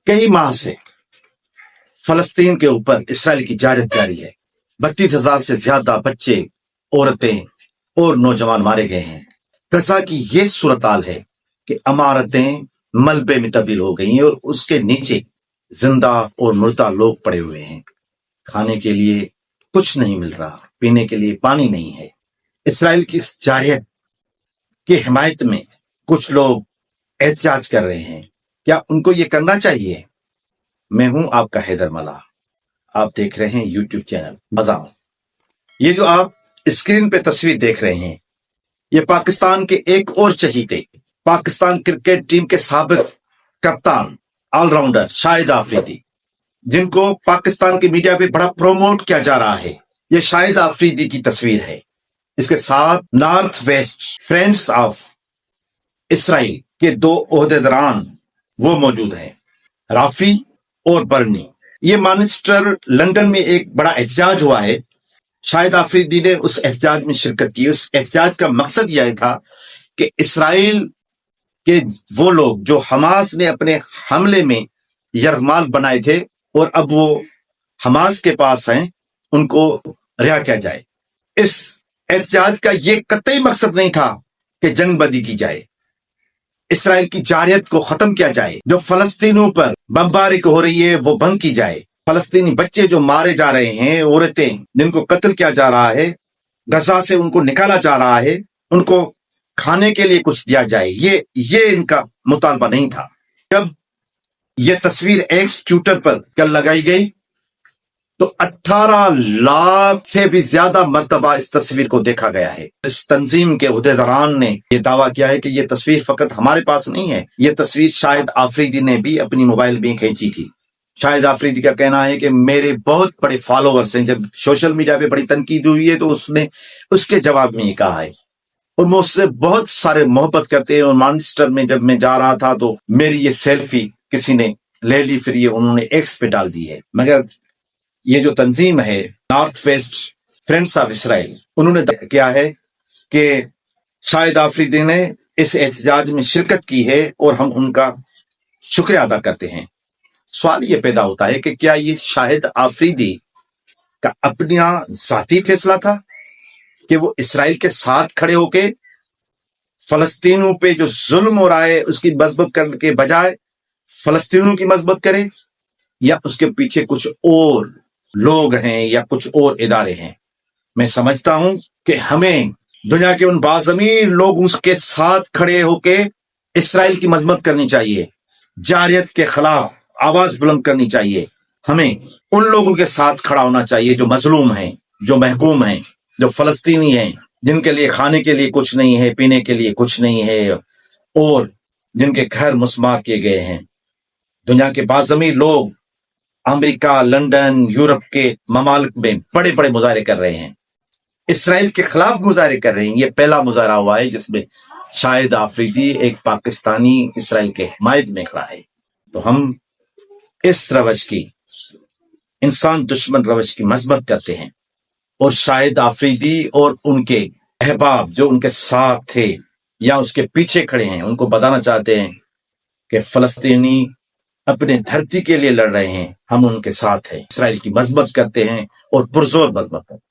कई माह से फलस्तीन के ऊपर इसराइल की जारत जारी है। 32,000 से ज्यादा बच्चे, औरतें और नौजवान मारे गए हैं। गजा की ये सूरत-हाल है कि इमारतें मलबे में तब्दील हो गई हैं और उसके नीचे जिंदा और मुर्दा लोग पड़े हुए हैं। खाने के लिए कुछ नहीं मिल रहा, पीने के लिए पानी नहीं है। इसराइल की इस जारत की हिमायत में कुछ लोग एहतजाज कर रहे हैं। क्या उनको ये करना चाहिए? मैं हूं आपका हैदर मल्लाह। आप देख रहे हैं यूट्यूब चैनल मज़ा। ये जो आप स्क्रीन पे तस्वीर देख रहे हैं, ये पाकिस्तान के एक और चहीते, पाकिस्तान क्रिकेट टीम के साबिक कप्तान, ऑलराउंडर शाहिद आफरीदी, जिनको पाकिस्तान की मीडिया पे बड़ा प्रोमोट किया जा रहा है, ये शाहिद आफरीदी की तस्वीर है। इसके साथ north west friends of Israel के 2 ओहदेदारान वो मौजूद हैं, राफी और बर्नी। ये मैनचेस्टर लंदन में एक बड़ा एहतजाज हुआ है। शाहिद आफरीदी ने उस एहतजाज में शिरकत की। उस एहतजाज का मकसद यह था कि इसराइल के वो लोग जो हमास ने अपने हमले में यरगमाल बनाए थे और अब वो हमास के पास हैं, उनको रिहा किया जाए। इस एहतजाज का ये कतई मकसद नहीं था कि जंगबंदी की जाए, इसराइल की जारत को खत्म किया जाए, जो फलस्तीनियों पर बमबारी हो रही है वो बंद की जाए, फलस्तीनी बच्चे जो मारे जा रहे हैं, औरतें जिनको कत्ल किया जा रहा है, गजा से उनको निकाला जा रहा है, उनको खाने के लिए कुछ दिया जाए, ये इनका मुतालबा नहीं था। जब ये तस्वीर एक्स ट्विटर पर कल लगाई गई तो 18 लाख से भी ज्यादा मर्तबा इस तस्वीर को देखा गया है। इस तंजीम के उहदेदारान ने यह दावा किया है कि यह तस्वीर फकत हमारे पास नहीं है, यह तस्वीर शाहिद आफरीदी ने भी अपनी मोबाइल में खींची थी। शाहिद आफरीदी का कहना है कि मेरे बहुत बड़े फॉलोअर्स हैं। जब सोशल मीडिया पे बड़ी तनकीद हुई है तो उसने उसके जवाब में ये कहा है, और मुझसे बहुत सारे मोहब्बत करते हैं। और मैनचेस्टर में जब मैं जा रहा था तो मेरी ये सेल्फी किसी ने ले ली, फिर ये उन्होंने एक्स पे डाल दी है। मगर ये जो तंजीम है north west friends of Israel, उन्होंने किया है कि शाहिद आफरीदी ने इस एहतजाज में शिरकत की है और हम उनका शुक्रिया अदा करते हैं। सवाल ये पैदा होता है कि क्या ये शाहिद आफरीदी का अपना जाती फैसला था कि वो इसराइल के साथ खड़े होके फलस्तीनियों पे जो जुल्म हो रहा है उसकी मजबूत करने के बजाय फलस्तीनियों की मजबूत करे, या उसके पीछे कुछ और लोग हैं या कुछ और इदारे हैं? मैं समझता हूं कि हमें दुनिया के उन बाज़मीर लोगों के साथ खड़े होके इसराइल की मजम्मत करनी चाहिए, जारत के खिलाफ आवाज बुलंद करनी चाहिए। हमें उन लोगों के साथ खड़ा होना चाहिए जो मजलूम हैं, जो महकूम हैं, जो फलस्तीनी हैं, जिनके लिए खाने के लिए कुछ नहीं है, पीने के लिए कुछ नहीं है, और जिनके घर मुस्मार किए गए हैं। दुनिया के बाज़मीर लोग अमेरिका, लंदन, यूरोप के ममालिक में बड़े बड़े मुजाहरे कर रहे हैं, इसराइल के खिलाफ मुजाहरे कर रहे हैं। ये पहला मुजाहरा हुआ है जिसमें शाहिद आफरीदी एक पाकिस्तानी इसराइल के हिमायत में खड़ा है। तो हम इस रवश की, इंसान दुश्मन रवश की मजम्मत करते हैं, और शाहिद आफरीदी और उनके अहबाब जो उनके साथ थे या उसके पीछे खड़े हैं, उनको बताना चाहते हैं कि फलस्तीनी अपने धरती के लिए लड़ रहे हैं, हम उनके साथ हैं, इसराइल की मजम्मत करते हैं और पुरजोर मजम्मत करते हैं।